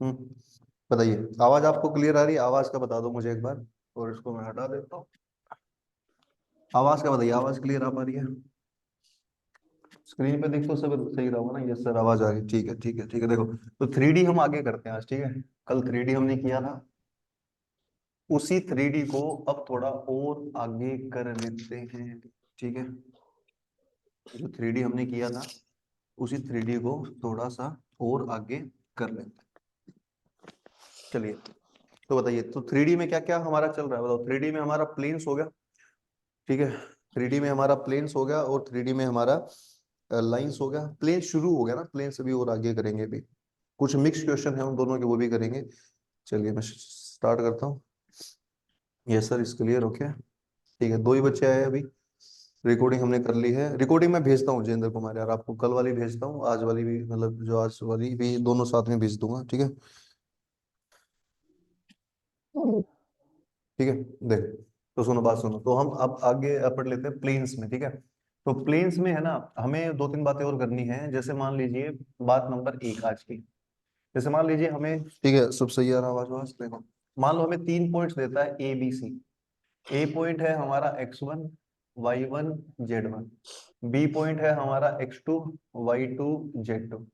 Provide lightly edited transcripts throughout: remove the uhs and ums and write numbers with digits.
बताइए, आवाज आपको क्लियर आ रही है? आवाज का बता दो मुझे एक बार, और इसको मैं हटा देता हूँ। आवाज का बताइए, आवाज क्लियर आ पा रही है? स्क्रीन पे देखो सब सही रहा होगा ना? यस सर, आवाज आ रही है। ठीक है ठीक है ठीक है। देखो, तो 3D हम आगे करते हैं आज, ठीक है। कल 3D हमने किया था, उसी 3D को अब थोड़ा और आगे कर लेते हैं, ठीक है। जो 3D हमने किया था, उसी 3D को थोड़ा सा और आगे कर लेते हैं। चलिए, तो बताइए, तो 3D में क्या क्या हमारा चल रहा है बताओ। 3D में हमारा प्लेन्स हो गया, ठीक है। 3D में हमारा प्लेन्स हो गया, और 3D में हमारा लाइंस हो गया। प्लेन शुरू हो गया ना, प्लेन से भी और आगे करेंगे भी। कुछ मिक्स क्वेश्चन है उन दोनों के, वो भी करेंगे। चलिए मैं स्टार्ट करता हूँ। यस सर, इस क्लियर ओके। ठीक है, दो ही बच्चे आए अभी। रिकॉर्डिंग हमने कर ली है। रिकॉर्डिंग मैं भेजता हूँ जितेंद्र कुमार यार, आपको कल वाली भेजता हूँ, आज वाली भी, मतलब जो आज वाली भी, दोनों साथ में भेज दूंगा, ठीक है। ठीक है, देख, तो सुनो बात सुनो, तो हम अब आगे पढ़ लेते हैं प्लेन्स में, ठीक है। तो प्लेन्स में है ना, हमें दो तीन बातें और करनी है। जैसे मान लीजिए बात नंबर एक आज की, जैसे मान लीजिए हमें, ठीक है सब सही आ रहा, आवाज आवाज देखो। मान लो हमें 3 पॉइंट्स देता है A B C. A point है हमारा x1 y1 z1। B point है हमारा x2 y2 z2।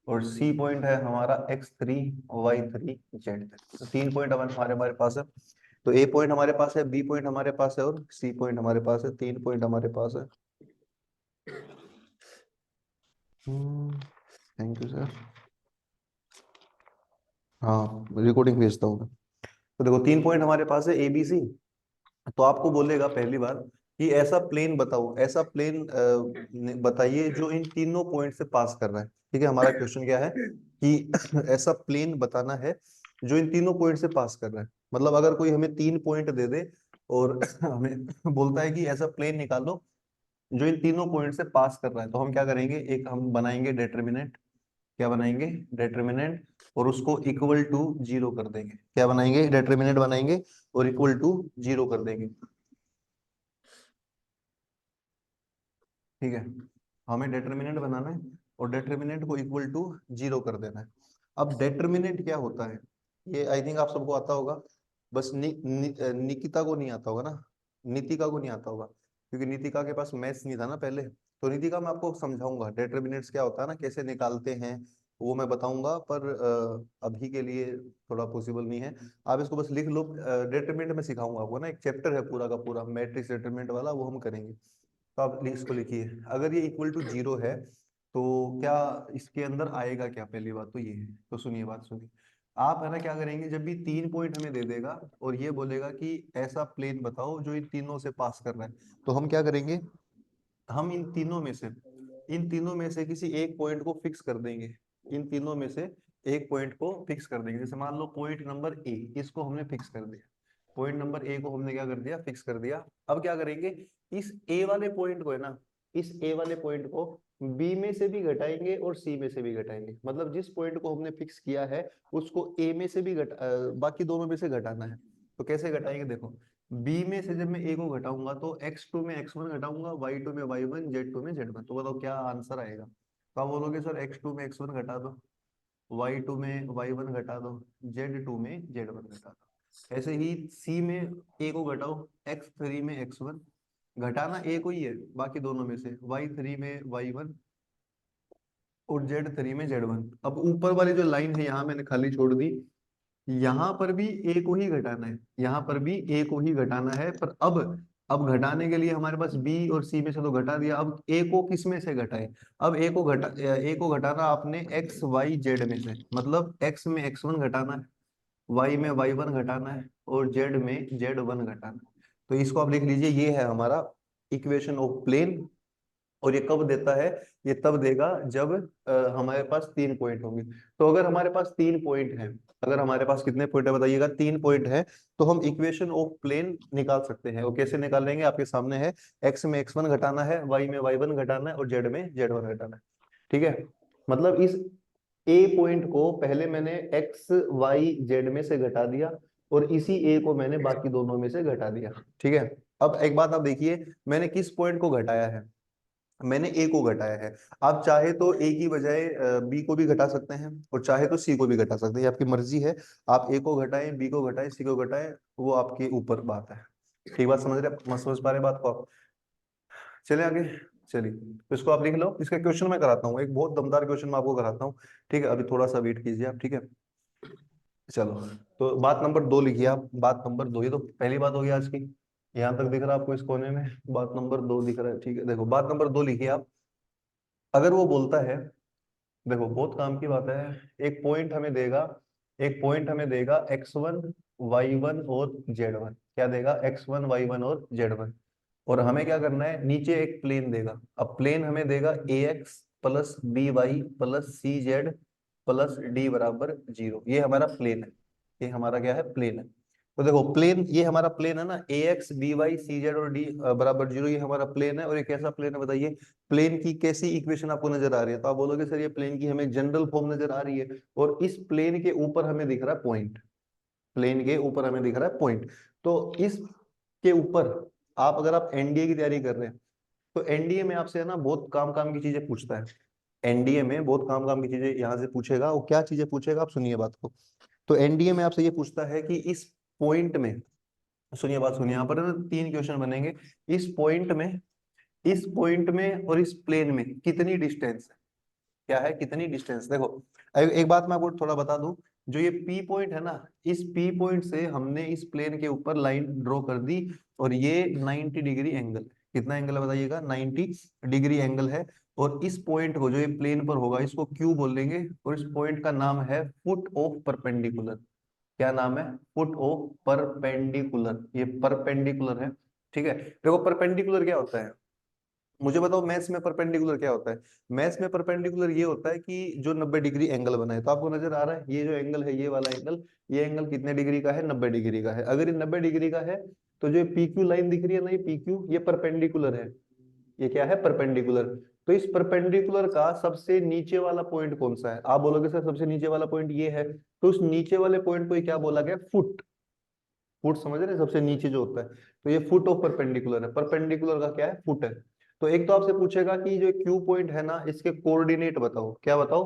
और सी पॉइंट है हमारा x3 y3 z3। तो 3 पॉइंट हमारे हमारे पास है। तो ए पॉइंट हमारे पास है, बी पॉइंट हमारे पास है, और सी पॉइंट हमारे पास है। 3 पॉइंट हमारे पास है। Thank you sir. हाँ, रिकॉर्डिंग भेजता हूँ मैं। तो देखो, 3 पॉइंट हमारे पास है ए बी सी। तो आपको बोलेगा पहली बार कि ऐसा प्लेन बताओ, ऐसा प्लेन बताइए जो इन तीनों पॉइंट से पास कर रहा है, ठीक है। हमारा क्वेश्चन क्या है कि ऐसा प्लेन बताना है जो इन तीनों पॉइंट से पास कर रहा है। मतलब अगर कोई हमें 3 पॉइंट दे दे और हमें बोलता है कि ऐसा प्लेन निकालो जो इन तीनों पॉइंट से पास कर रहा है, तो हम क्या करेंगे, एक हम बनाएंगे डेटर्मिनेंट। क्या बनाएंगे? डेटर्मिनेंट। और उसको इक्वल टू जीरो कर देंगे। क्या बनाएंगे? डेटर्मिनेंट बनाएंगे और इक्वल टू जीरो कर देंगे, ठीक है। हमें डेटर्मिनेंट बनाना है और डेटर्मिनेंट को इक्वल टू जीरो कर देना है। अब डेटर्मिनेंट क्या होता है, ये आई थिंक आप सबको आता होगा। बस निकिता को नहीं आता होगा ना, नीतिका को नहीं आता होगा, क्योंकि नीतिका के पास मैथ्स नहीं था ना पहले। तो नीतिका मैं आपको समझाऊंगा डेटर्मिनेंट्स क्या होता है ना, कैसे निकालते हैं, वो मैं बताऊंगा। पर अभी के लिए थोड़ा पॉसिबल नहीं है। आप इसको बस लिख लो। डेटर्मिनेंट में सिखाऊंगा आपको ना, एक चैप्टर है पूरा का पूरा मैट्रिक्स डेटर्मिनेंट वाला, वो हम करेंगे। तो आप इसको लिखिए, अगर ये इक्वल टू जीरो है तो क्या इसके अंदर आएगा क्या, पहली बात तो ये है। तो सुनिए, बात सुनिए। आप है ना क्या करेंगे, जब भी 3 पॉइंट हमें दे देगा और ये बोलेगा कि ऐसा प्लेन बताओ जो इन तीनों से पास कर रहा है, तो हम क्या करेंगे, हम इन तीनों में से किसी एक पॉइंट को फिक्स कर देंगे। इन तीनों में से एक पॉइंट को फिक्स कर देंगे। जैसे मान लो पॉइंट नंबर ए, इसको हमने फिक्स कर दिया। पॉइंट नंबर ए को हमने क्या कर दिया, फिक्स कर दिया। अब क्या करेंगे, इस ए वाले पॉइंट को है ना, इस ए वाले पॉइंट को बी में से भी घटाएंगे और सी में से भी घटाएंगे। मतलब जिस पॉइंट को हमने फिक्स किया है उसको ए में से भी बाकी दोनों में से घटाना है। तो कैसे घटाएंगे, देखो, बी में से जब मैं ए को घटाऊंगा तो x2 में x1 घटाऊंगा, y2 में y1, z2 में z1। तो बताओ क्या आंसर आएगा। तो आप बोलोगे सर x2 में x1 घटा दो, y2 में y1 घटा दो, z2 में z1 घटा दो। ऐसे ही c में a को घटाओ, x3 में x1 घटाना a को ही है, बाकी दोनों में से y3 में y1 और z3 में z1। अब ऊपर वाली जो लाइन है यहाँ मैंने खाली छोड़ दी, यहाँ पर भी ए को ही घटाना है, यहाँ पर भी ए को ही घटाना है। पर अब घटाने के लिए हमारे पास बी और सी में से तो घटा दिया, अब ए को किस में से घटाए। अब ए को घटाना आपने एक्स वाई जेड में से, मतलब एक्स में x1 घटाना है, वाई में y1 घटाना है, और जेड में z1 घटाना है। तो इसको आप लिख लीजिए, ये है हमारा इक्वेशन ऑफ प्लेन। और ये कब देता है, ये तब देगा जब हमारे पास 3 पॉइंट होंगे। तो अगर हमारे पास 3 पॉइंट है, अगर हमारे पास कितने पॉइंट है बताइएगा, 3 पॉइंट है, तो हम इक्वेशन ऑफ प्लेन निकाल सकते हैं। वो कैसे निकालेंगे, आपके सामने है। एक्स में x1 घटाना है, वाई में y1 घटाना है, और जेड में z1 घटाना है, ठीक है। मतलब इस ए पॉइंट को पहले मैंने एक्स वाई जेड में से घटा दिया, और इसी ए को मैंने बाकी दोनों में से घटा दिया, ठीक है। अब एक बात आप देखिए, मैंने किस पॉइंट को घटाया है, मैंने ए को घटाया है। आप चाहे तो ए की बजाय बी को भी घटा सकते हैं और चाहे तो सी को भी घटा सकते हैं, ये आपकी मर्जी है। आप ए को घटाएं, बी को घटाएं, सी को घटाएं, वो आपके ऊपर बात है। ठीक बात समझ रहे, मत समझ पा रहे बात को आप? चले आगे। चलिए तो इसको आप लिख लो, इसका क्वेश्चन मैं कराता हूँ, एक बहुत दमदार क्वेश्चन मैं आपको कराता हूँ। ठीक है, अभी थोड़ा सा वेट कीजिए आप, ठीक है। चलो, तो बात नंबर 2 लिखिए आप, बात नंबर 2, ये तो पहली बात होगी आज की। यहाँ तक दिख रहा है आपको इस कोने में, बात नंबर 2 दिख रहा है, ठीक है। देखो बात नंबर 2 लिखिए आप। अगर वो बोलता है, देखो बहुत काम की बात है, एक पॉइंट हमें देगा, एक पॉइंट हमें देगा x1 y1 और z1, क्या देगा, x1 y1 और z1, और हमें क्या करना है, नीचे एक प्लेन देगा। अब प्लेन हमें देगा ax plus B Y plus C Z plus D बराबर 0, ये हमारा प्लेन है। ये हमारा क्या है, प्लेन है। तो देखो प्लेन, ये हमारा प्लेन है ना, ax B Y C Z और डी बराबर 0, ये हमारा प्लेन है। और ये कैसा प्लेन है बताइए, प्लेन की कैसी इक्वेशन आपको नजर आ रही है? तो आप बोलोगे सर ये प्लेन की हमें जनरल फॉर्म नजर आ रही है, और इस प्लेन के ऊपर हमें दिख रहा है पॉइंट, प्लेन के ऊपर हमें दिख रहा है पॉइंट। तो इस के ऊपर आप, अगर आप एनडीए की तैयारी कर रहे हैं, तो एनडीए में आपसे है ना बहुत काम काम की चीजें पूछता है। एनडीए में बहुत काम काम की चीजें यहाँ से पूछेगा, वो क्या चीजें पूछेगा आप सुनिए बात को। तो एनडीए में आपसे ये पूछता है कि इस पॉइंट में, सुनिए बात सुनिए, यहाँ पर है ना 3 क्वेश्चन बनेंगे। इस पॉइंट में, इस पॉइंट में और इस प्लेन में कितनी डिस्टेंस है, क्या है, कितनी डिस्टेंस। देखो एक बात मैं आपको थोड़ा बता दूं, जो ये पी पॉइंट है ना, इस पी पॉइंट से हमने इस प्लेन के ऊपर लाइन ड्रॉ कर दी, और ये 90 डिग्री एंगल, कितना एंगल है बताइएगा, 90 डिग्री एंगल है। और इस पॉइंट को, जो ये प्लेन पर होगा, इसको क्यू बोलेंगे, और इस पॉइंट का नाम है फुट ऑफ परपेंडिकुलर। क्या नाम है, फुट ऑफ परपेंडिकुलर, ये परपेंडिकुलर है। ठीक है, देखो परपेंडिकुलर क्या होता है, मुझे बताओ मैथ्स में परपेंडिकुलर क्या होता है। मैथ्स में परपेंडिकुलर ये होता है कि जो 90 डिग्री एंगल बना है, तो आपको नजर आ रहा है ये जो एंगल है, ये वाला एंगल, ये एंगल कितने डिग्री का है, 90 डिग्री का है। अगर ये 90 डिग्री का है, तो जो पी क्यू लाइन दिख रही है ना, ये पी क्यू, ये परपेंडिकुलर है। ये क्या है, परपेंडिकुलर। तो इस परपेंडिकुलर का सबसे नीचे वाला पॉइंट कौन सा है? आप बोलोगे सर सबसे नीचे वाला पॉइंट ये है, तो उस नीचे वाले पॉइंट को ये क्या बोला गया, फुट। फुट समझ रहे हैं, सबसे नीचे जो होता है, तो ये फुट ऑफ परपेंडिकुलर है। परपेंडिकुलर का क्या है, फुट है। तो एक तो आपसे पूछेगा कि जो क्यू पॉइंट है ना, इसके कोऑर्डिनेट बताओ, क्या बताओ,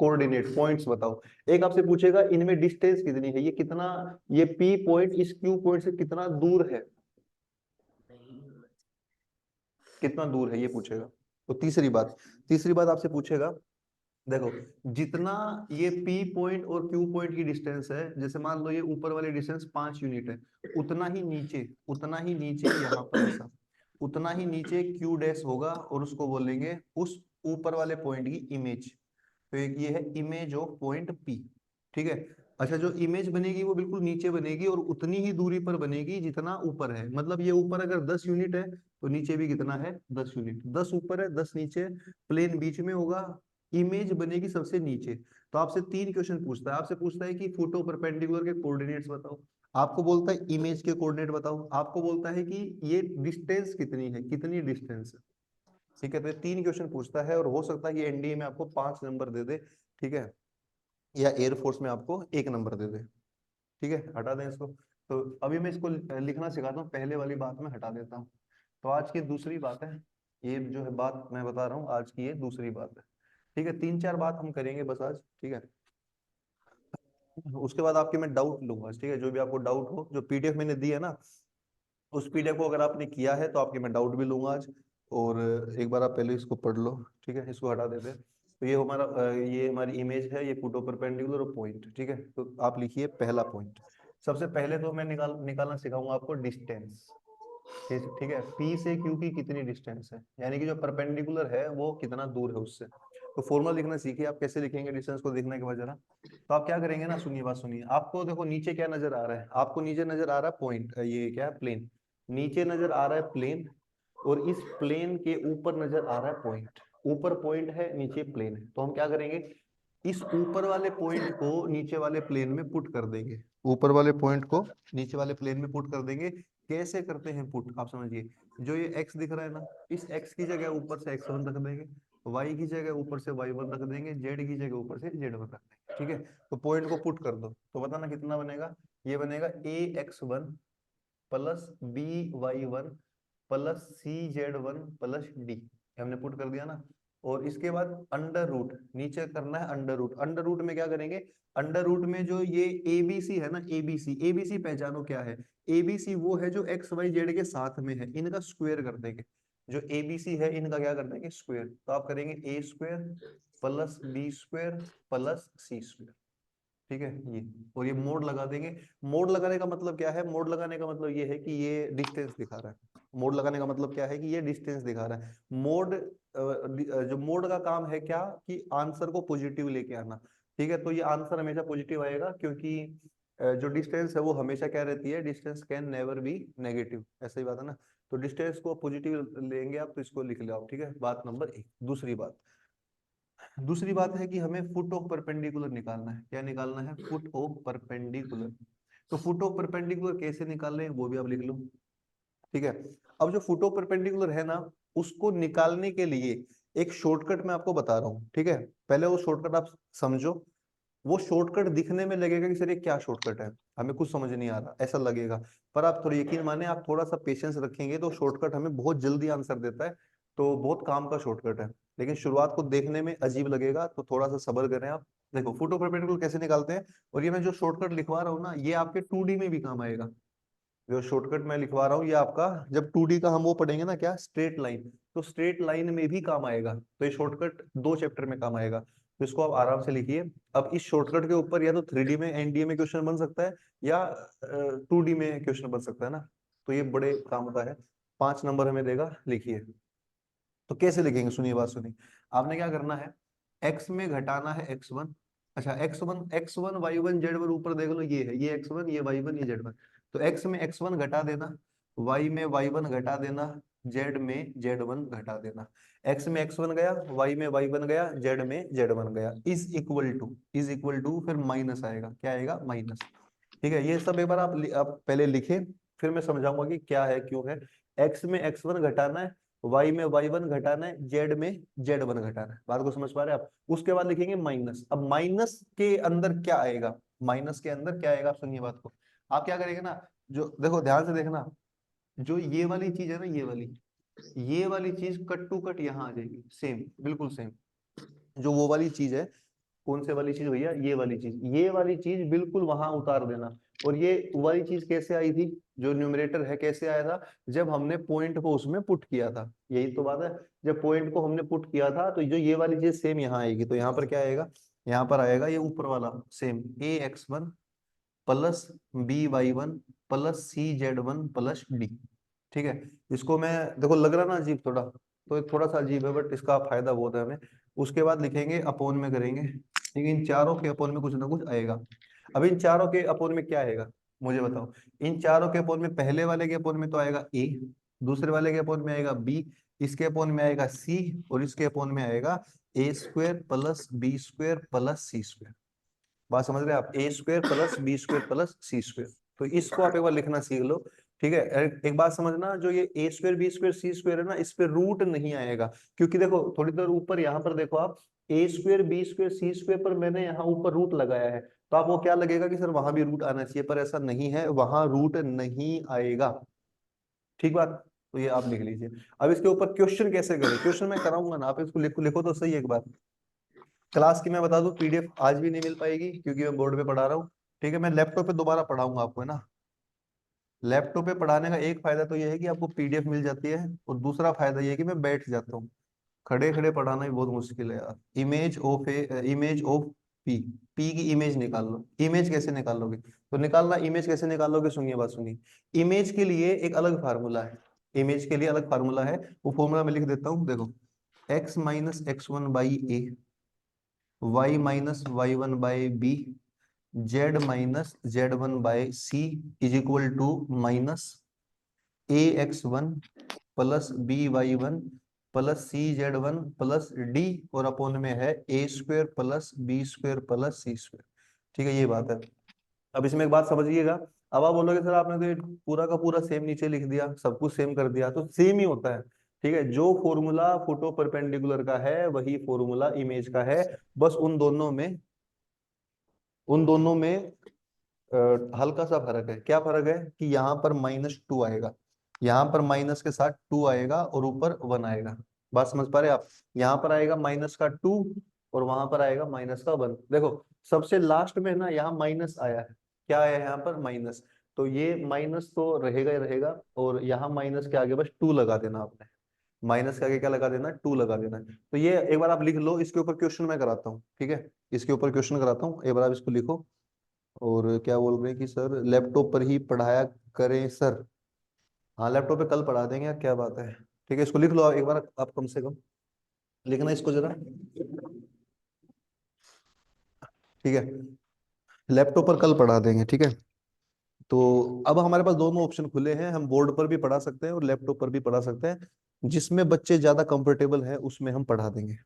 कोऑर्डिनेट पॉइंट्स बताओ। एक आपसे पूछेगा इनमें डिस्टेंस कितनी है, ये कितना, ये पी पॉइंट इस क्यू पॉइंट से कितना दूर है, कितना दूर है ये पूछेगा। तो तीसरी बात, तीसरी बात आपसे पूछेगा, देखो जितना ये पी पॉइंट और क्यू पॉइंट की डिस्टेंस है, जैसे मान लो ये ऊपर वाली डिस्टेंस 5 यूनिट है, उतना ही नीचे, उतना ही नीचे यहाँ पर ऐसा, उतना ही नीचे क्यू डैश होगा, और उसको बोलेंगे उस ऊपर वाले पॉइंट की इमेज। तो एक ये है इमेज ऑफ पॉइंट पी। ठीक है, अच्छा जो इमेज बनेगी वो बिल्कुल नीचे बनेगी, और उतनी ही दूरी पर बनेगी जितना ऊपर है। मतलब ये ऊपर अगर 10 यूनिट है, तो नीचे भी कितना है, 10 यूनिट। 10 ऊपर है, 10 नीचे, प्लेन बीच में होगा, इमेज बनेगी सबसे नीचे। तो आपसे 3 क्वेश्चन पूछता है, आपसे पूछता है कि फोटो परपेंडिकुलर के कोऑर्डिनेट्स बताओ, आपको बोलता है इमेज के कोऑर्डिनेट बताओ, आपको बोलता है कि ये डिस्टेंस कितनी है, कितनी डिस्टेंस है। ठीक है, तो ये 3 क्वेश्चन पूछता है, और हो सकता है कि एनडीए में आपको 5 नंबर दे दे, ठीक है, या एयरफोर्स में आपको 1 नंबर दे दे। ठीक है, हटा दें इसको। तो अभी मैं इसको लिखना सिखाता हूँ, पहले वाली बात मैं हटा देता हूँ। तो आज की दूसरी बात है, ये जो है बात मैं बता रहा हूँ, आज की ये दूसरी बात है। ठीक है, 3-4 बात हम करेंगे बस आज, ठीक है। उसके बाद आपके मैं डाउट लूंगा, ठीक है, जो भी आपको डाउट हो, जो पीडीएफ मैंने दी है ना, उस पीडीएफ को अगर आपने किया है तो आपके मैं डाउट भी लूंगा आज। और एक बार आप पहले इसको पढ़ लो, ठीक है, इसको हटा देते हैं। तो ये हमारा ये हमारी इमेज है, ये फोटो परपेंडिकुलर और पॉइंट, ठीक है। तो आप लिखिए पहला पॉइंट। सबसे पहले तो मैं निकालना सिखाऊंगा आपको डिस्टेंस। ठीक है, पी से क्यू की कितनी डिस्टेंस है, यानी कि जो परपेंडिकुलर है वो कितना दूर है उससे। तो फॉर्मूला लिखना सीखिए आप, कैसे लिखेंगे डिस्टेंस को देखने के बाद जरा। तो आप क्या करेंगे ना, सुनिए बात सुनिए, आपको देखो नीचे क्या नजर आ रहा है, आपको नीचे नजर आ रहा है पॉइंट, ये क्या है, प्लेन। नीचे नजर आ रहा है प्लेन, और इस प्लेन के ऊपर नजर आ रहा है पॉइंट। ऊपर पॉइंट है, नीचे प्लेन है, तो हम क्या करेंगे, इस ऊपर वाले पॉइंट को नीचे वाले प्लेन में पुट कर देंगे। ऊपर वाले पॉइंट को नीचे वाले प्लेन में पुट कर देंगे। कैसे करते हैं पुट, आप समझिए, जो ये x दिख रहा है ना, इस x की जगह ऊपर से x1 रख देंगे, y की जगह ऊपर से y1 रख देंगे, z की जगह ऊपर से z1 रख देंगे। ठीक है, तो पॉइंट को पुट कर दो, तो बताना कितना बनेगा, ये बनेगा ax1 plus by1 plus cz1 plus d। हमने पुट कर दिया ना। और इसके बाद अंडर रूट नीचे करना है, अंडर रूट। अंडर रूट में क्या करेंगे, अंडर रूट में जो ये एबीसी है ना, एबीसी, एबीसी पहचानो क्या है। एबीसी वो है जो एक्स वाई जेड के साथ में है, इनका स्क्वायर कर देंगे। जो एबीसी है इनका क्या कर देंगे, स्क्वायर। तो आप करेंगे A square plus B square plus C square. ठीक है ये, और ये मोड लगा देंगे। मोड लगाने का मतलब क्या है, मोड लगाने का मतलब ये है कि ये डिस्टेंस दिखा रहा है। मोड लगाने का मतलब क्या है कि ये डिस्टेंस दिखा रहा है। मोड जो मोड का काम है क्या, कि आंसर को पॉजिटिव लेके आना। ठीक है, तो ये आंसर हमेशा पॉजिटिव आएगा, क्योंकि जो डिस्टेंस है वो हमेशा क्या रहती है, distance can never be negative, ऐसा ही बात है ना। तो डिस्टेंस को पॉजिटिव लेंगे आप, तो इसको लिख लो। ठीक है, बात नंबर एक। दूसरी बात है कि हमें फुट ऑफ परपेंडिकुलर निकालना है। क्या निकालना है, फुट ऑफ परपेंडिकुलर। तो फुट ऑफ परपेंडिकुलर कैसे निकाल रहे हैं वो भी आप लिख लो। ठीक है, अब जो फुट ऑफ परपेंडिकुलर है ना, उसको निकालने के लिए एक शॉर्टकट मैं आपको बता रहा हूँ। ठीक है, पहले वो शॉर्टकट आप समझो। वो शॉर्टकट दिखने में लगेगा कि सर ये क्या शॉर्टकट है, हमें कुछ समझ नहीं आ रहा, ऐसा लगेगा। पर आप थोड़ा यकीन माने, आप थोड़ा सा पेशेंस रखेंगे तो शॉर्टकट हमें बहुत जल्दी आंसर देता है। तो बहुत काम का शॉर्टकट है, लेकिन शुरुआत को देखने में अजीब लगेगा, तो थोड़ा सा सब्र करें आप। देखो फुट ऑफ परपेंडिकुलर कैसे निकालते हैं, और ये मैं जो शॉर्टकट लिखवा रहा हूँ ना, ये आपके 2D में भी काम आएगा। जो शॉर्टकट मैं लिखवा रहा हूँ ये आपका, जब 2D का हम वो पढ़ेंगे ना, क्या, स्ट्रेट लाइन, तो स्ट्रेट लाइन में भी काम आएगा। तो ये शॉर्टकट 2 चैप्टर में काम आएगा, तो इसको आप आराम से लिखिए। अब इस शॉर्टकट के ऊपर या तो 3D में एनडीए में क्वेश्चन बन सकता है, या 2D में क्वेश्चन बन सकता है ना। तो ये बड़े काम का है, 5 नंबर हमें देगा, लिखिए। तो कैसे लिखेंगे, सुनिए बात सुनिए। आपने क्या करना है, एक्स में घटाना है x1। अच्छा, x1 y1 z1 ऊपर देख लो, ये है, ये x1 ये y1 ये z1। तो x में x1 घटा देना, y में y1 घटा देना, z में z1 घटा देना। x में x1 गया, y में y1 गया, z में z1 गया, इज इक्वल टू फिर माइनस आएगा। क्या आएगा, माइनस। ठीक है, ये सब एक बार आप पहले लिखे, फिर मैं समझाऊंगा कि क्या है क्यों है। x में x1 घटाना है, y में y1 घटाना है, z में z1 घटाना है। बात को समझ पा रहे हैं आप। उसके बाद लिखेंगे माइनस। अब माइनस के अंदर क्या आएगा, माइनस के अंदर क्या आएगा, आप सुनिए बात को। आप क्या करेंगे ना, जो देखो ध्यान से देखना, जो ये वाली चीज है ना, ये वाली चीज कट टू कट यहाँ आ जाएगी, सेम, बिल्कुल सेम। जो वो वाली चीज है, कौन से वाली चीज भैया, ये वाली चीज बिल्कुल वहां उतार देना। और ये वाली चीज कैसे आई थी, जो न्यूमरेटर है कैसे आया था, जब हमने पॉइंट को उसमें पुट किया था, यही तो बात है। जब पॉइंट को हमने पुट किया था, तो जो ये वाली चीज सेम यहाँ आएगी। तो यहाँ पर क्या आएगा, यहाँ पर आएगा ये ऊपर वाला same, ax1 plus by1 plus cz1 plus d। ठीक है, इसको मैं, देखो लग रहा ना अजीब थोड़ा, तो ये थोड़ा सा अजीब है, बट इसका फायदा बहुत है हमें। उसके बाद लिखेंगे अपोन में करेंगे, लेकिन इन चारों के अपोन में कुछ ना कुछ आएगा। अब इन चारों के अपोन में क्या आएगा, मुझे बताओ। इन चारों के अपोन में, पहले वाले के अपोन में तो आएगा a, दूसरे वाले के अपोन में आएगा b, इसके अपोन में आएगा c, और इसके अपोन में आएगा a square plus B square plus C square. बात समझ रहे हैं आप, A square plus B square plus C square. तो इसको आप एक बार लिखना सीख लो। ठीक है, एक बात समझना, जो ये ए स्क्वायर बी स्क्वायर सी स्क्वायर है ना, इस पे रूट नहीं आएगा। क्योंकि देखो थोड़ी देर ऊपर यहाँ पर देखो आप, A square B square C square पर मैंने यहाँ ऊपर रूट लगाया है, तो आपको क्या लगेगा कि सर वहां भी रूट आना चाहिए, पर ऐसा नहीं है, वहां रूट नहीं आएगा। ठीक बात, तो ये आप लिख लीजिए। अब इसके ऊपर क्वेश्चन कैसे करें, क्वेश्चन मैं कराऊंगा ना, आप इसको लिखो, लिखो तो सही एक बार। क्लास की मैं बता दूं, पीडीएफ आज भी नहीं मिल पाएगी, क्योंकि मैं बोर्ड पे पढ़ा रहा हूँ। ठीक है, मैं लैपटॉप पे दोबारा पढ़ाऊंगा आपको, है ना। लैपटॉप पे पढ़ाने का एक फायदा तो ये है कि आपको पीडीएफ मिल जाती है, और दूसरा फायदा ये है कि मैं बैठ जाता हूँ। खड़े खड़े पढ़ाना भी बहुत मुश्किल है यार। इमेज ऑफ पी की इमेज निकाल लो। इमेज कैसे निकालोगे, तो निकालना, इमेज कैसे निकालोगे, सुनिए बात सुनिए। इमेज के लिए एक अलग फार्मूला है, इमेज के लिए अलग फार्मूला है। वो फॉर्मूला मैं लिख देता हूँ, देखो। x minus x1 by A, y minus y1 by B, Z minus z1 by C, is equal to minus ax1 plus by1 plus cz1 plus d, और अपोन में है a square plus B square plus C square. ठीक है, ये बात है। अब इसमें एक बात समझिएगा। अब आप बोलोगे सर आपने तो ये पूरा का पूरा सेम नीचे लिख दिया, सब कुछ सेम कर दिया, तो सेम ही होता है। ठीक है, जो फॉर्मूला फोटो परपेंडिकुलर का है वही फॉर्मूला इमेज का है। बस उन दोनों में हल्का सा फर्क है। क्या फर्क है, कि यहाँ पर -2 आएगा, यहाँ पर माइनस के साथ 2 आएगा, और ऊपर 1 आएगा। बात समझ पा रहे हैं आप? यहाँ पर आएगा माइनस का 2 और वहां पर आएगा माइनस का 1। देखो सबसे लास्ट में ना यहाँ माइनस आया है, क्या आया है यहाँ पर? माइनस। तो ये माइनस तो रहेगा ही रहेगा, और यहाँ माइनस के आगे बस 2 लगा देना आपने। माइनस के आगे क्या लगा देना? 2 लगा देना है। तो ये एक बार आप लिख लो, इसके ऊपर क्वेश्चन मैं कराता हूँ, ठीक है? इसके ऊपर क्वेश्चन कराता हूँ, एक बार आप इसको लिखो। और क्या बोल रहे हैं कि सर लैपटॉप पर ही पढ़ाया करें सर। हाँ लैपटॉप पे कल पढ़ा देंगे, क्या बात है। ठीक है, इसको लिख लो एक बार आप, कम से कम लिखना इसको जरा। ठीक है, लैपटॉप पर कल पढ़ा देंगे, ठीक है। तो अब हमारे पास दोनों ऑप्शन खुले हैं, हम बोर्ड पर भी पढ़ा सकते हैं और लैपटॉप पर भी पढ़ा सकते हैं, जिसमें बच्चे ज्यादा कंफर्टेबल है उसमें हम पढ़ा देंगे।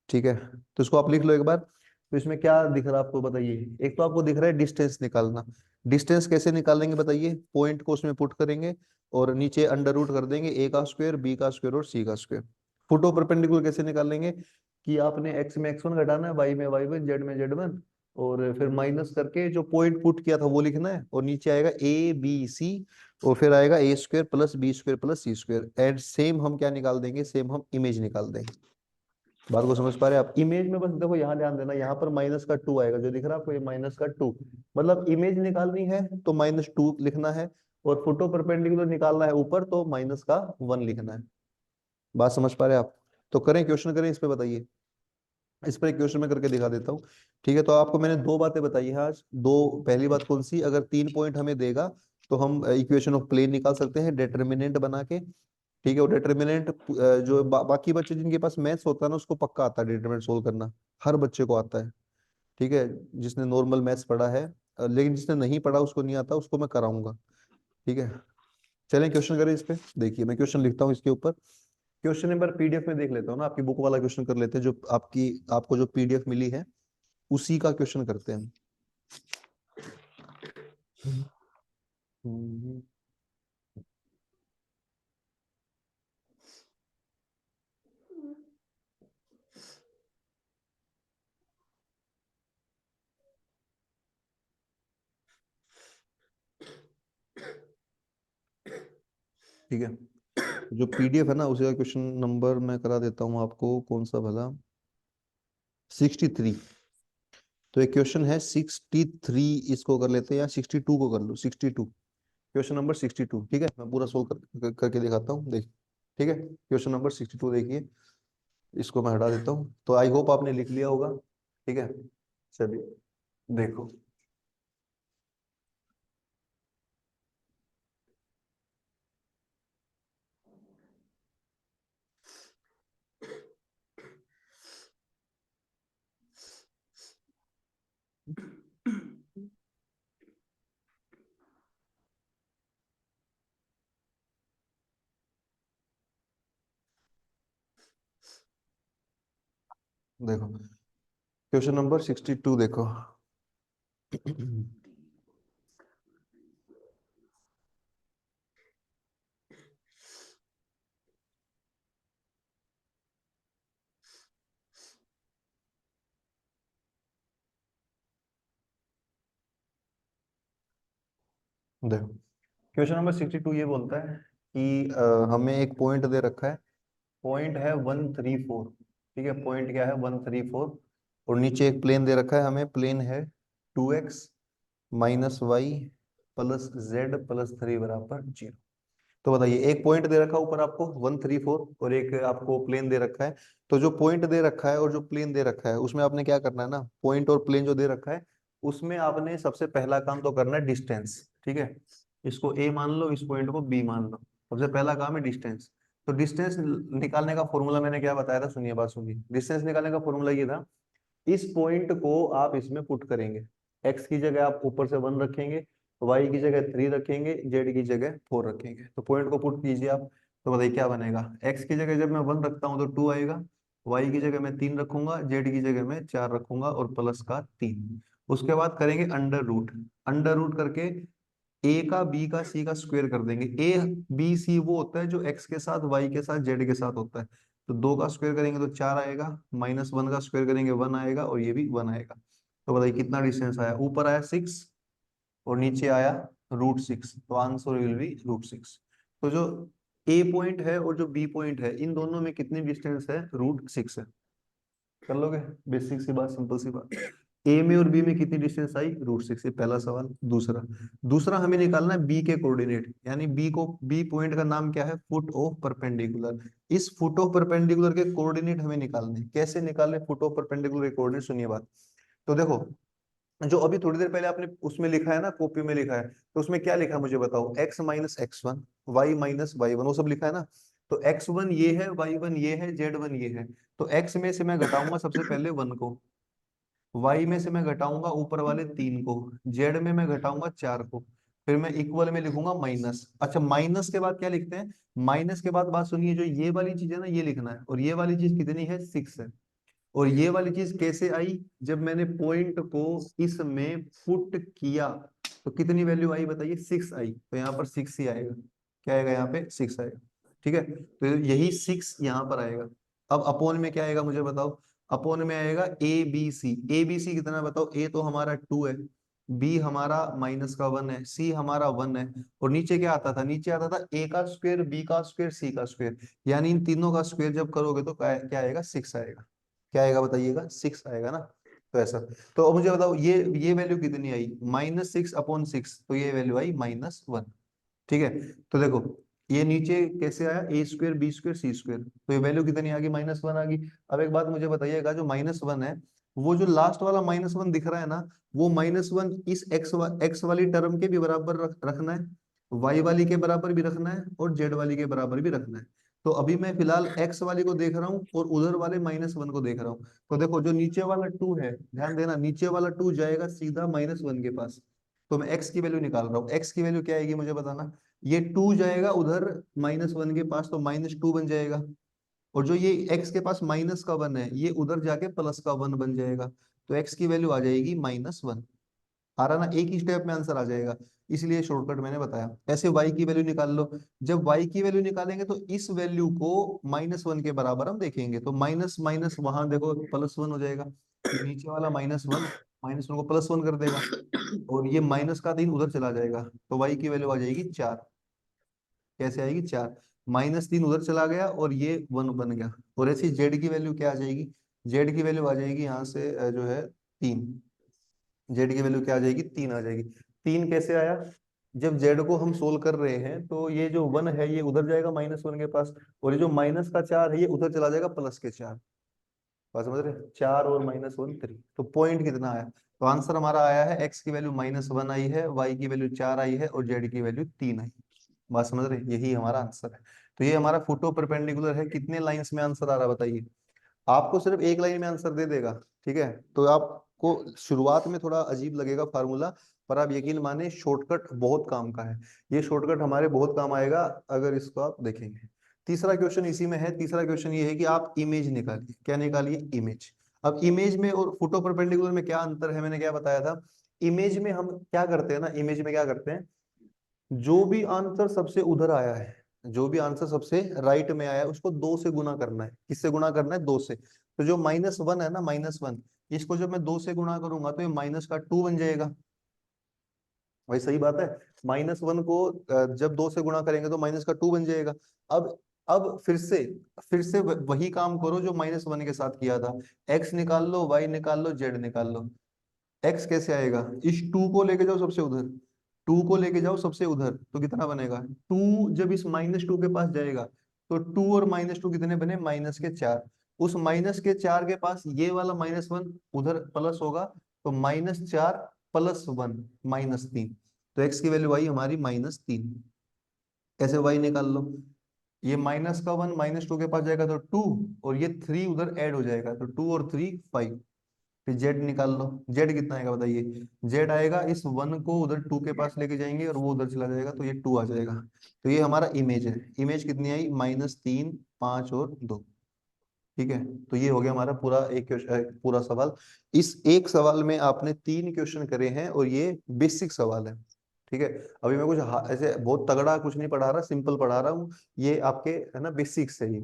ठीक है, तो इसको आप लिख लो एक बार। तो इसमें क्या दिख रहा है आपको बताइए? एक तो आपको दिख रहा है डिस्टेंस निकालना। डिस्टेंस कैसे निकालेंगे बताइए? पॉइंट को उसमें पुट करेंगे और नीचे अंडर रूट कर देंगे, ए का स्क्वायर, बी का स्क्वायर और सी का स्क्वायर। फुट ऑफ परपेंडिकुलर कैसे निकालेंगे? कि आपने एक्स में x1 घटाना है, y में y1, z में z1, और फिर माइनस करके जो पॉइंट पुट किया था वो लिखना है, और नीचे आएगा ए बी सी, और फिर आएगा A square plus B square plus C square. And same हम क्या निकाल देंगे? सेम हम इमेज निकाल देंगे। बात को समझ पा रहे हैं आप? इमेज में बस देखो यहाँ ध्यान देना, यहाँ पर माइनस का 2 आएगा, जो दिख रहा है आपको ये माइनस का 2। मतलब इमेज निकालनी है तो -2 लिखना है, और फोटो परपेंडिकुलर निकालना है ऊपर तो -1 लिखना है। बात समझ पा रहे हैं आप? तो करें, क्वेश्चन करें इस पे, बताइए। इस पर एक क्वेश्चन में करके दिखा देता हूँ। ठीक है, तो आपको मैंने दो बातें बताई है आज। दो, पहली बात कौन सी? अगर 3 पॉइंट हमें देगा तो हम इक्वेशन ऑफ प्लेन निकाल सकते हैं डिटर्मिनेंट बना के। ठीक है, वो डिटर्मिनेंट जो बाकी बच्चे जिनके पास मैथ्स होता है ना, उसको पक्का आता है डिटर्मिनेंट सोल्व करना। हर बच्चे को आता है, ठीक है, जिसने नॉर्मल मैथ्स पढ़ा है। लेकिन जिसने नहीं पढ़ा उसको नहीं आता, उसको मैं कराऊंगा। ठीक है, चलें क्वेश्चन करें इस पे। देखिए मैं क्वेश्चन लिखता हूँ इसके ऊपर। क्वेश्चन नंबर पीडीएफ में देख लेता हूँ ना, आपकी बुक वाला क्वेश्चन कर लेते हैं, जो आपको जो पीडीएफ मिली है उसी का क्वेश्चन करते हैं। हम्म, ठीक है, जो पीडीएफ है ना उसी का क्वेश्चन नंबर मैं करा देता हूँ आपको। कौन सा भला? 63। तो एक क्वेश्चन है 63, इसको कर लेते हैं, या 62 को कर लो। 62, क्वेश्चन नंबर 62। ठीक है, मैं पूरा सोल्व करके दिखाता हूँ, देख। ठीक है, क्वेश्चन नंबर 62 देखिए। इसको मैं हटा देता हूँ, तो आई होप आपने लिख लिया होगा। ठीक है, चलिए देखो। देखो क्वेश्चन नंबर 62 देखो। देखो क्वेश्चन नंबर 62 ये बोलता है कि हमें एक पॉइंट दे रखा है। पॉइंट है 134। ठीक है, पॉइंट क्या है? 134। और नीचे एक प्लेन दे रखा है हमें, प्लेन है 2x minus Y plus Z plus 3 बराबर 0। तो बताइए, एक पॉइंट दे रखा है ऊपर आपको 134, और एक आपको प्लेन दे रखा है। तो जो पॉइंट दे रखा है और जो प्लेन दे रखा है उसमें आपने क्या करना है ना, पॉइंट और प्लेन जो दे रखा है उसमें आपने सबसे पहला काम तो करना है डिस्टेंस। ठीक है, इसको ए मान लो, इस पॉइंट को बी मान लो। सबसे पहला काम है डिस्टेंस। तो डिस्टेंस निकालने का फॉर्मूला मैंने क्या बताया था? सुनिए, बात सुनिए। डिस्टेंस निकालने का फॉर्मूला ये था, इस पॉइंट को आप इसमें पुट करेंगे। एक्स की जगह आप ऊपर से 1 रखेंगे, वाई की जगह 3 रखेंगे, जेड की जगह 4 रखेंगे। तो पॉइंट को पुट कीजिए आप। तो बताइए क्या बनेगा? एक्स की जगह जब मैं 1 रखता हूँ तो 2 आएगा, वाई की जगह मैं 3 रखूंगा, जेड की जगह मैं 4 रखूंगा, और प्लस का 3। उसके बाद करेंगे अंडर रूट। अंडर रूट करके ए का बी का सी का स्क्वायर कर देंगे। ए बी सी वो होता है जो एक्स के साथ, वाई के साथ, जेड के साथ होता है। तो 2 का स्क्वायर करेंगे तो 4 आएगा, -1 का स्क्वायर करेंगे 1 आएगा, और ये भी 1 आएगा। तो बताइए कितना डिस्टेंस आया? ऊपर आया 6 और नीचे आया √6, तो आंसर विल बी √6। तो जो ए पॉइंट है और जो बी पॉइंट है, इन दोनों में कितनी डिस्टेंस है, √6 है। कर लोगे, बेसिक सी बात, सिंपल सी बात। ए में और बी में कितनी डिस्टेंस आई, √6, ये पहला सवाल। दूसरा दूसरा हमें निकालना है बी के कोऑर्डिनेट, यानी बी पॉइंट का नाम क्या है, फुट ऑफ परपेंडिकुलर। इस फुट ऑफ परपेंडिकुलर के कोऑर्डिनेट हमें निकालने हैं। कैसे निकालने फुट ऑफ परपेंडिकुलर के कोऑर्डिनेट, सुनिए बात। तो देखो, जो अभी थोड़ी देर पहले आपने उसमें लिखा है ना, कॉपी में लिखा है, तो उसमें क्या लिखा है मुझे बताओ, x-x1, y-y1, वो सब लिखा है ना। तो x1 ये है, y1 ये है, z1 ये है। तो x में से मैं घटाऊंगा सबसे पहले 1 को, y में से मैं घटाऊंगा ऊपर वाले 3 को, z में मैं घटाऊंगा 4 को, फिर मैं इक्वल में लिखूंगा माइनस। अच्छा, माइनस के बाद क्या लिखते हैं, माइनस के बाद बात सुनिए, जो ये वाली चीज है ना, ये लिखना है, और ये वाली चीज कितनी है, 6 है। और ये वाली चीज कैसे आई, जब मैंने पॉइंट को इसमें पुट किया, तो कितनी वैल्यू आई बताइए, 6 आई, तो यहाँ पर 6 ही आएगा। क्या आएगा, यहाँ पे 6 आएगा। ठीक है, तो यही 6 यहाँ पर आएगा। अब अपोन में क्या आएगा मुझे बताओ, अपोन में आएगा ABC। ABC कितना बताओ, A तो हमारा 2 है, B हमारा -1 है, C हमारा 1 है, और नीचे क्या आता था, नीचे आता था A का स्क्वायर, B का स्क्वायर, C का स्क्वायर, यानी इन तीनों का स्क्वायर जब करोगे तो क्या आएगा, 6 आएगा। क्या आएगा बताइएगा, 6 आएगा ना। तो ऐसा, तो अब मुझे बताओ ये वैल्यू कितनी आई, -6/6, तो ये वैल्यू आई -1। ठीक है, तो देखो ये नीचे कैसे आया, A² B² C², तो ये वैल्यू कितनी आ गई, -1 आ गई। अब एक बात मुझे बताइएगा, जो -1 है, वो जो लास्ट वाला -1 दिख रहा है ना, वो -1 इस x वाली टर्म के भी बराबर रखना है, y वाली के बराबर भी रखना है, और z वाली के बराबर भी रखना है। तो अभी मैं फिलहाल x वाली को देख रहा हूँ और उधर वाले -1 को देख रहा हूँ। तो देखो, जो नीचे वाला 2 है, ध्यान देना, नीचे वाला 2 जाएगा सीधा -1 के पास। तो मैं x की वैल्यू निकाल रहा हूँ, x की वैल्यू क्या आएगी मुझे बताना। ये 2 जाएगा उधर -1 के पास, तो -2 बन जाएगा। और जो ये x के पास -1 है, ये उधर जाके +1 बन जाएगा। तो x की वैल्यू आ जाएगी -1। आ रहा ना, एक ही स्टेप में आंसर आ जाएगा, इसलिए शॉर्टकट मैंने बताया। ऐसे y की वैल्यू निकाल लो। जब y की वैल्यू निकालेंगे तो इस वैल्यू को -1 के बराबर हम देखेंगे, तो माइनस माइनस वहां देखो +1 हो जाएगा, ये नीचे वाला -1 को +1 कर देगा, और ये माइनस का 3 उधर चला जाएगा, तो y की वैल्यू आ जाएगी 4। कैसे आएगी, 4। -3 उधर चला गया और ये 1 बन गया। और ऐसी z की वैल्यू क्या आ जाएगी, z की वैल्यू आ जाएगी यहाँ से जो है 3। जेड की वैल्यू क्या आ जाएगी, 3 आ जाएगी। 3 कैसे आया, जब जेड को हम सोल्व कर रहे हैं, तो ये जो 1 है ये उधर जाएगा -1 के पास, और ये जो -4 है ये उधर चला जाएगा +4। बात समझ रहे, 4 और -1 3। तो पॉइंट कितना आया, तो आंसर हमारा आया है, x की वैल्यू -1 आई है, y की वैल्यू 4 आई है, और z की वैल्यू 3 आई। बात समझ रहे, यही हमारा आंसर है। तो ये हमारा फुटो परपेंडिकुलर है। कितने लाइंस में आंसर आ रहा है बताइए, आपको सिर्फ एक लाइन में आंसर दे देगा। ठीक है, तो आपको शुरुआत में थोड़ा अजीब लगेगा फार्मूला, पर आप यकीन माने शॉर्टकट बहुत काम का है। ये शॉर्टकट हमारे बहुत काम आएगा अगर इसको आप देखेंगे। तीसरा क्वेश्चन इसी में है। तीसरा क्वेश्चन ये है कि आप इमेज निकालिए। क्या निकालिए, इमेज। अब इमेज में और फुटो परपेंडिकुलर में क्या अंतर है, मैंने क्या बताया था। इमेज में हम क्या करते हैं ना, इमेज में क्या करते हैं, जो भी आंसर सबसे उधर आया है, जो भी आंसर सबसे राइट में आया है, उसको 2 से गुना करना है। किससे गुना करना है, 2 से। तो जो -1 है ना, -1, इसको जब मैं 2 से गुना करूंगा तो ये -2 बन जाएगा। भाई सही बात है, -1 को जब 2 से गुणा करेंगे तो -2 बन जाएगा। अब फिर से वही काम करो जो -1 के साथ किया था। x निकाल लो, y निकाल लो, z निकाल लो। x कैसे आएगा, इस 2 को लेके जाओ सबसे उधर, 2 को लेके जाओ सबसे उधर, तो कितना बनेगा, 2 जब इस -2 के पास जाएगा, तो 2 और -2 कितने बने, -4। उस -4 के पास ये वाला -1 उधर प्लस होगा, तो -4 + 1 -3। तो x की वैल्यू आई हमारी -3। कैसे y निकाल लो, ये -1 -2 के पास जाएगा तो 2, और ये 3 उधर ऐड हो जाएगा, तो 2 और 3 5। फिर z निकाल लो, z कितना आएगा बताइए, z आएगा इस 1 को उधर 2 के पास लेके जाएंगे और वो उधर चला जाएगा, तो ये 2 आ जाएगा। तो ये हमारा इमेज है। इमेज कितनी आई, -3 5 और 2। ठीक है, तो ये हो गया हमारा पूरा एक क्वेश्चन, पूरा सवाल। इस एक सवाल में आपने 3 क्वेश्चन करे हैं, और ये बेसिक सवाल है। ठीक है, अभी मैं कुछ ऐसे बहुत तगड़ा कुछ नहीं पढ़ा रहा, सिंपल पढ़ा रहा हूँ। ये आपके है ना बेसिक्स है ये।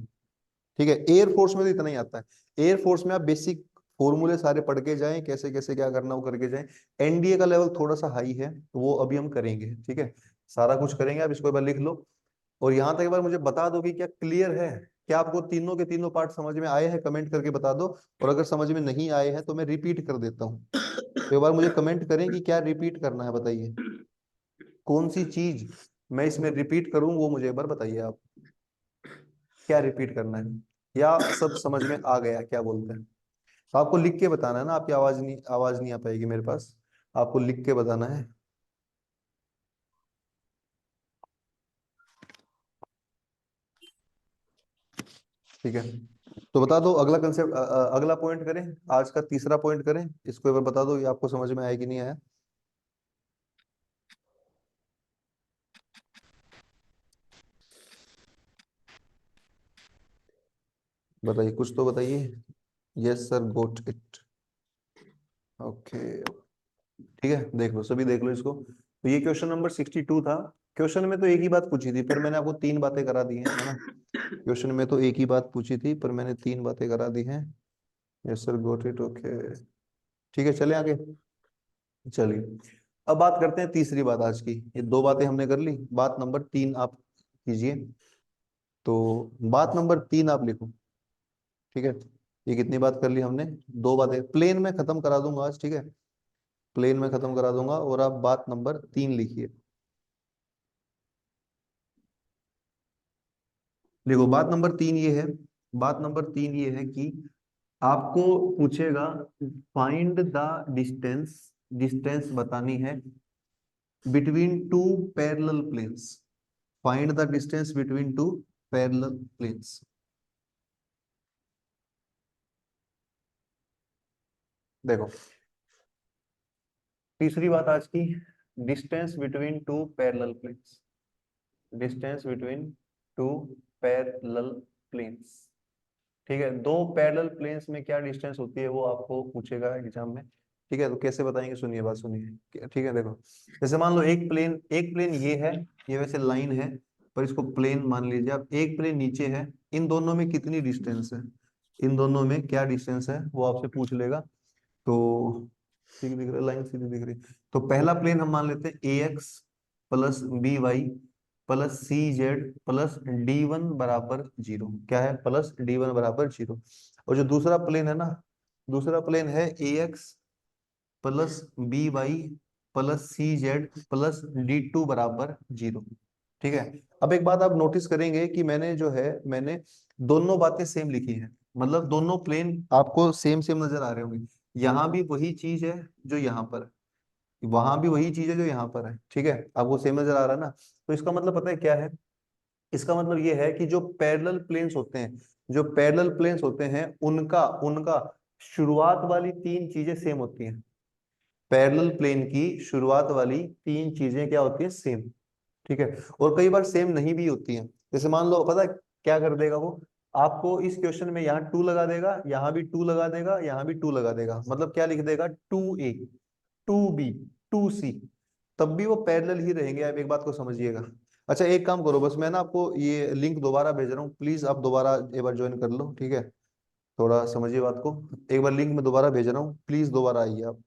ठीक है, एयरफोर्स में तो इतना ही आता है। एयरफोर्स में आप बेसिक फॉर्मूले सारे पढ़ के जाएं, कैसे कैसे क्या करना वो करके जाएं। एनडीए का लेवल थोड़ा सा हाई है, तो वो अभी हम करेंगे। ठीक है, सारा कुछ करेंगे, आप इसको एक बार लिख लो। और यहाँ तक एक बार मुझे बता दो कि क्या क्लियर है, क्या आपको तीनों के तीनों पार्ट समझ में आए हैं, कमेंट करके बता दो। और अगर समझ में नहीं आए हैं तो मैं रिपीट कर देता हूँ। तो एक बार मुझे कमेंट करें कि क्या रिपीट करना है, बताइए कौन सी चीज मैं इसमें रिपीट करूं, वो मुझे एक बार बताइए आप, क्या रिपीट करना है, या सब समझ में आ गया, क्या बोलते हैं। तो आपको लिख के बताना है ना, आपकी आवाज नहीं आ पाएगी मेरे पास, आपको लिख के बताना है। ठीक है, तो बता दो अगला कंसेप्ट, अगला पॉइंट करें, आज का तीसरा पॉइंट करें, इसको एक बार बता दो ये आपको समझ में आया कि नहीं आया। बताइए, कुछ तो बताइए। Yes sir, got it. Okay, ठीक है, देख लो सभी, देख लो इसको। तो ये क्वेश्चन नंबर 62 था। क्वेश्चन में तो एक ही बात पूछी थी, पर मैंने आपको तीन बातें करा दी हैं, है ना। क्वेश्चन में तो एक ही बात पूछी थी, पर मैंने तीन बातें करा दी हैं। Yes sir, got it, okay. ठीक है, चले आगे। चलिए, अब बात करते हैं तीसरी बात आज की। ये दो बातें हमने कर ली, बात नंबर तीन आप कीजिए। तो बात नंबर तीन आप लिखो। ठीक है, ये कितनी बात कर ली हमने, दो बातें प्लेन में खत्म करा दूंगा आज, ठीक है, प्लेन में खत्म करा दूंगा। और आप बात नंबर तीन लिखिए। देखो, बात नंबर तीन ये है, बात नंबर तीन ये है कि आपको पूछेगा फाइंड द डिस्टेंस, डिस्टेंस बतानी है between two parallel planes. Find the distance between two parallel planes. देखो, तीसरी बात आज की, distance between two parallel planes, distance between two parallel planes. ठीक है, दो पैरेलल प्लेन्स में क्या डिस्टेंस होती है वो आपको पूछेगा एग्जाम में। ठीक है, तो कैसे बताएंगे, सुनिए बात, सुनिए। ठीक है, देखो, जैसे मान लो एक प्लेन ये है, ये वैसे लाइन है, पर इसको प्लेन मान लीजिए आप। एक प्लेन नीचे है, इन दोनों में कितनी डिस्टेंस है, इन दोनों में क्या डिस्टेंस है वो आपसे पूछ लेगा। तो ठीक दिख रहा है, लाइन सीधी दिख रही है। तो पहला प्लेन हम मान लेते हैं A X plus B Y plus C Z plus D one बराबर जीरो। क्या है, प्लस डी वन बराबर जीरो। और जो दूसरा प्लेन है ना, दूसरा प्लेन है A X plus B Y plus C Z plus D two बराबर जीरो। ठीक है, अब एक बात आप नोटिस करेंगे कि मैंने जो है, मैंने दोनों बातें सेम लिखी हैं, मतलब दोनों प्लेन आपको सेम सेम नजर आ रहे होंगे। यहाँ भी वही चीज है जो यहाँ पर है, वहां भी वही चीज है जो यहाँ पर है। ठीक है, आपको सेम नजर आ रहा है ना। तो इसका मतलब पता है क्या है, इसका मतलब ये है कि जो पैरेलल प्लेन्स होते हैं, जो पैरेलल प्लेन्स होते हैं उनका उनका शुरुआत वाली तीन चीजें सेम होती हैं। पैरेलल प्लेन की शुरुआत वाली तीन चीजें क्या होती है, सेम। ठीक है, और कई बार सेम नहीं भी होती हैं। जैसे मान लो, पता है क्या कर देगा वो, आपको इस क्वेश्चन में यहाँ टू लगा देगा, यहाँ भी टू लगा देगा, यहाँ भी टू लगा देगा, मतलब क्या लिख देगा, two A, two B, two C, तब भी वो पैरेलल ही रहेंगे। आप एक बात को समझिएगा। अच्छा, एक काम करो, बस मैं ना आपको ये लिंक दोबारा भेज रहा हूँ, प्लीज आप दोबारा एक बार ज्वाइन कर लो। ठीक है, थोड़ा समझिए बात को, एक बार लिंक में दोबारा भेज रहा हूँ, प्लीज दोबारा आइए आप।